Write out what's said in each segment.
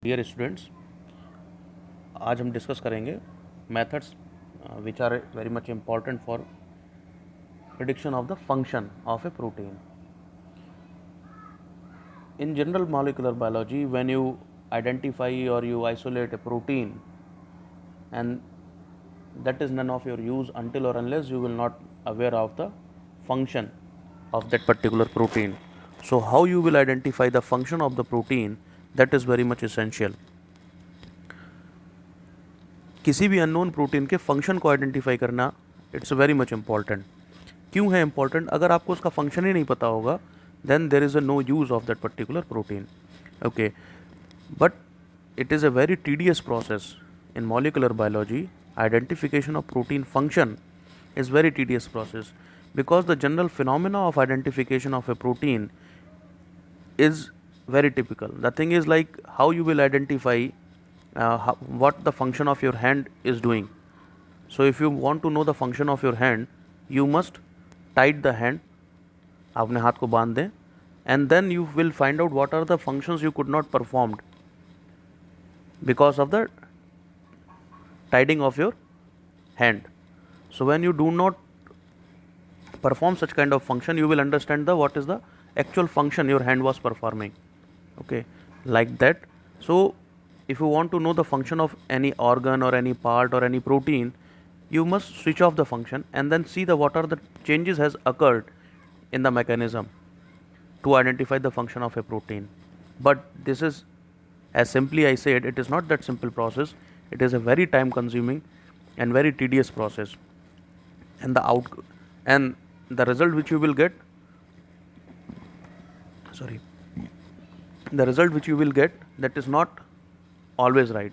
Dear students, आज हम discuss करेंगे methods which are very much important for prediction of the function of a protein. In general molecular biology, when you identify or you isolate a protein, and that is none of your use until or unless you will not aware of the function of that particular protein. So how you will identify the function of the protein, that is very much essential. किसी भी unknown protein के function को identify करना it's very much important. क्यों है important? अगर आपको उसका फंक्शन ही नहीं पता होगा then there is a no use of that particular protein. Okay, but it is a very tedious process in molecular biology. Identification of protein function is very tedious process because the general phenomena of identification of a protein is very typical. The thing is like how you will identify what the function of your hand is doing. So if you want to know the function of your hand, you must tight the hand, अपने हाथ को बांध दें, and then you will find out what are the functions you could not performed because of the tidying of your hand. So when you do not perform such kind of function, you will understand the what is the actual function your hand was performing. Okay, like that. So if you want to know the function of any organ or any part or any protein, you must switch off the function and then see the what are the changes has occurred in the mechanism to identify the function of a protein. But this is, as simply I said, it is not that simple process. It is a very time consuming and very tedious process, and the result which you will get, sorry, the result which you will get, that is not always right.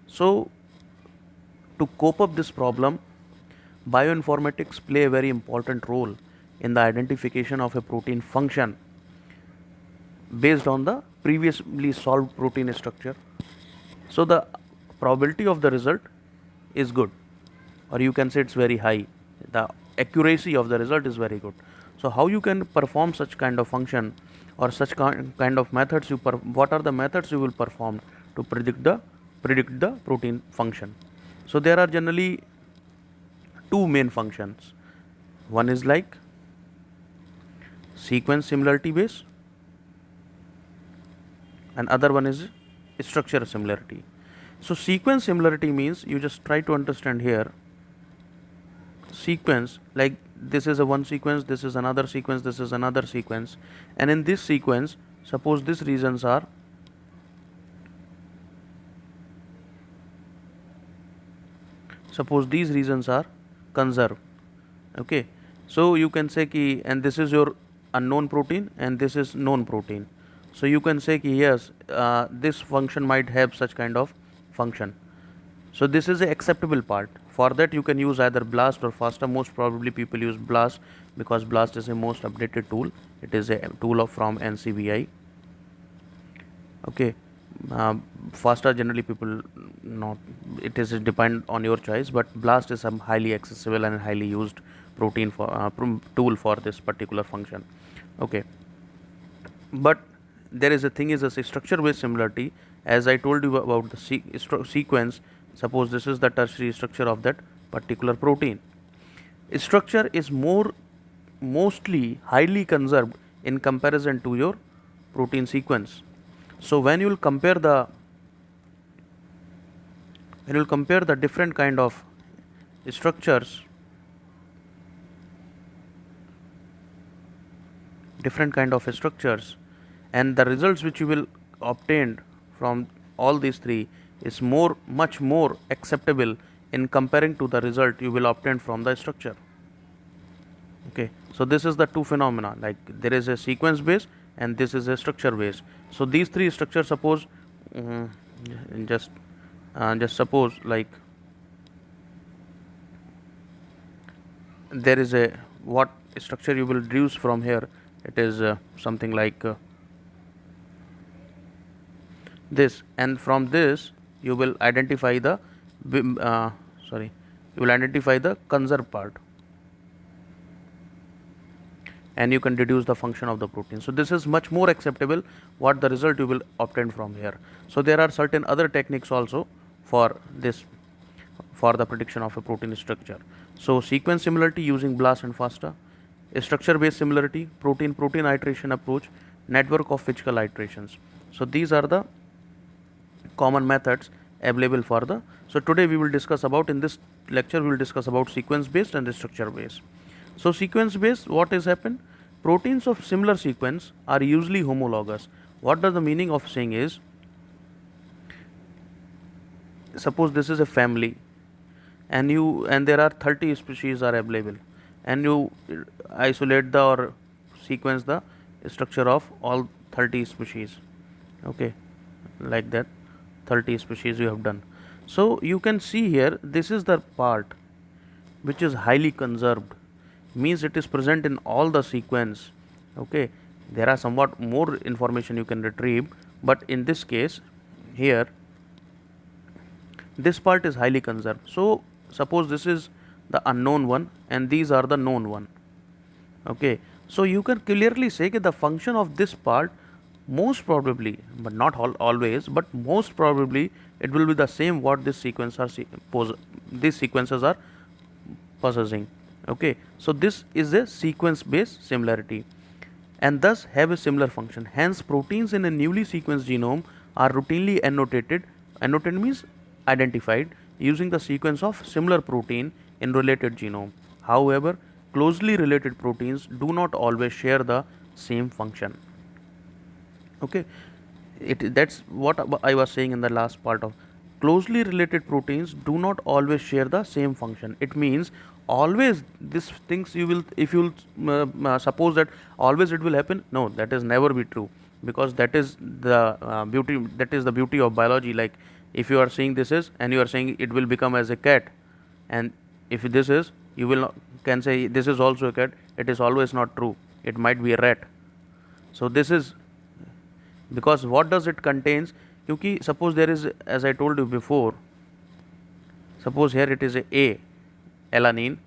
So to cope up this problem, bioinformatics play a very important role in the identification of a protein function based on the previously solved protein structure. So the probability of the result is good, or you can say it's very high. The accuracy of the result is very good. So how you can perform such kind of function or such kind of methods what are the methods you will perform to predict the protein function? So there are generally two main functions. One is like sequence similarity based, and other one is structure similarity. So sequence similarity means, you just try to understand here, sequence like this is a one sequence, this is another sequence, this is another sequence, and in this sequence suppose these regions are conserved. Okay, so you can say ki, and this is your unknown protein and this is known protein, so you can say ki yes, this function might have such kind of function. So this is a acceptable part. For that you can use either BLAST or FASTA. Most probably people use BLAST because BLAST is a most updated tool. It is a tool from NCBI. Okay, FASTA generally people not, it is depend on your choice, but BLAST is a highly accessible and highly used protein for tool for this particular function. Okay, but there is a thing is a structure based similarity. As I told you about the sequence, suppose this is the tertiary structure of that particular protein. Structure is mostly highly conserved in comparison to your protein sequence. So when you will compare the different kind of structures, and the results which you will obtain from all these three is much more acceptable in comparing to the result you will obtain from the structure. Okay, so this is the two phenomena, like there is a sequence based and this is a structure based. So these three structures, suppose just suppose like there is a what structure you will deduce from here, it is something like this, and from this you will identify the conserved part. and you can deduce the function of the protein. So this is much more acceptable what the result you will obtain from here. So there are certain other techniques also for this, for the prediction of a protein structure. So sequence similarity using BLAST and FASTA, structure based similarity, protein iteration approach, network of physical iterations. So these are the common methods available for the. So today we will discuss about, in this lecture we will discuss about sequence based and structure based. So sequence based, what is happened? Proteins of similar sequence are usually homologous. What does the meaning of saying is, suppose this is a family and there are 30 species are available, and you isolate the or sequence the structure of all 30 species, okay, like that 30 species you have done. So you can see here, this is the part which is highly conserved, means it is present in all the sequence, okay. There are somewhat more information you can retrieve, but in this case here this part is highly conserved. So suppose this is the unknown one and these are the known one, okay. So you can clearly say that the function of this part most probably, but not always, but most probably it will be the same what this sequence are these sequences are possessing, okay. So this is a sequence based similarity and thus have a similar function. Hence proteins in a newly sequenced genome are routinely annotated means identified using the sequence of similar protein in related genome. However, closely related proteins do not always share the same function, okay. That's what I was saying in the last part of closely related proteins do not always share the same function. It means always these things you will, if you will suppose that always it will happen, no, that is never be true, because that is the beauty of biology. Like if you are saying this is and you are saying it will become as a cat, and if this is, you will not, can say this is also a cat, it is always not true, it might be a rat. So this is because what does it contains, क्योंकि suppose there is, as I told you before, suppose here it is a alanine,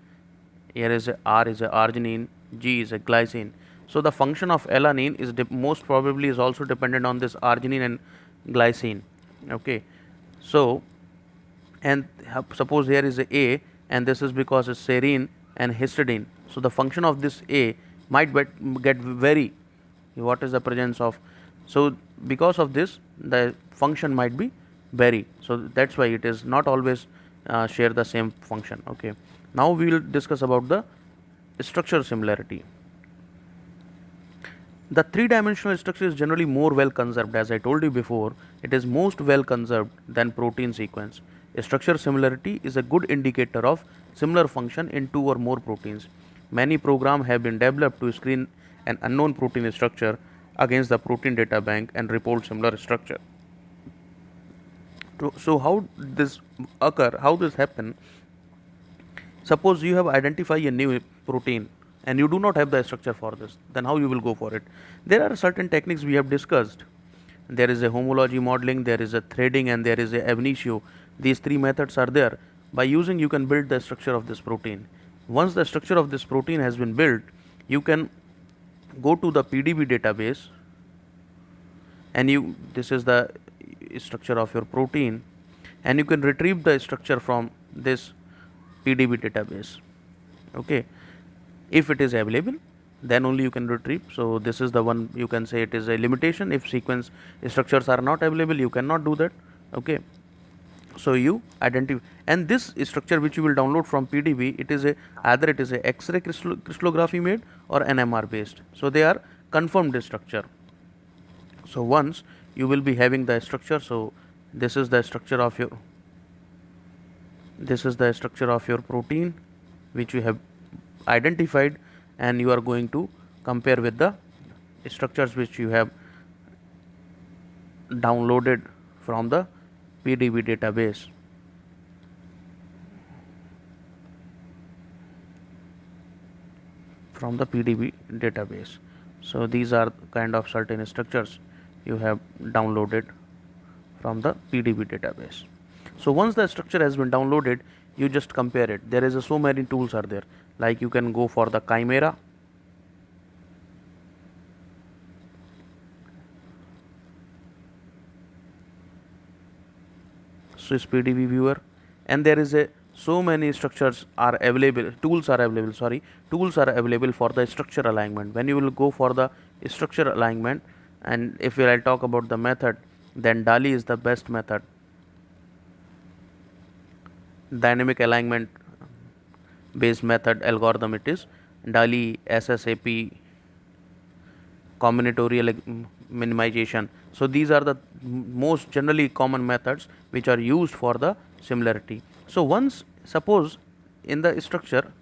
here is R is a arginine, G is a glycine. So the function of alanine is most probably is also dependent on this arginine and glycine, okay. So and suppose here is a and this is because it's serine and histidine. So the function of this A might get vary, what is the presence of. So because of this the function might be vary. So that's why it is not always share the same function, okay. Now we will discuss about the structure similarity. The three-dimensional structure is generally more well conserved. As I told you before, it is most well conserved than protein sequence. A structure similarity is a good indicator of similar function in two or more proteins. Many programs have been developed to screen an unknown protein structure against the protein data bank and report similar structure. So how this occur, how this happen? Suppose you have identified a new protein and you do not have the structure for this, then how you will go for it? There are certain techniques we have discussed. There is a homology modeling, there is a threading, and there is a ab initio. These three methods are there. By using, you can build the structure of this protein. Once the structure of this protein has been built, you can go to the PDB database and this is the structure of your protein, and you can retrieve the structure from this PDB database, okay. If it is available, then only you can retrieve. So this is the one, you can say it is a limitation. If sequence structures are not available, you cannot do that, okay. So you identify, and this structure which you will download from PDB, it is either it is a X-ray crystallography made or NMR based. So they are confirmed structure. So once you will be having the structure, so this is the structure of your protein which you have identified, and you are going to compare with the structures which you have downloaded from the PDB database. So these are kind of certain structures you have downloaded from the PDB database. So once the structure has been downloaded, you just compare it. There is so many tools are there, like you can go for the Chimera, Swiss PDB viewer, and there is a so many structures are available, tools are available, sorry, tools are available for the structure alignment. When you will go for the structure alignment, and if I'll talk about the method, then DALI is the best method. Dynamic alignment based method algorithm it is. DALI, SSAP, combinatorial minimization. So these are the most generally common methods which are used for the similarity. So once suppose in the structure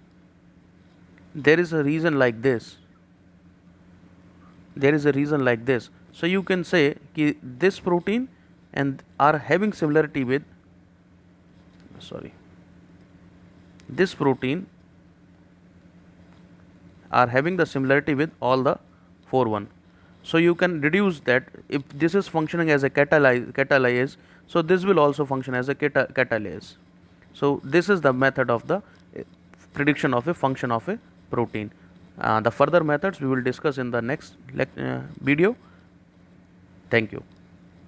there is a region like this, so you can say ki this protein and are having similarity with, this protein are having the similarity with all the 4-1. So you can reduce that. If this is functioning as a catalase, so this will also function as a catalase. So this is the method of the prediction of a function of a protein. The further methods we will discuss in the next video. Thank you.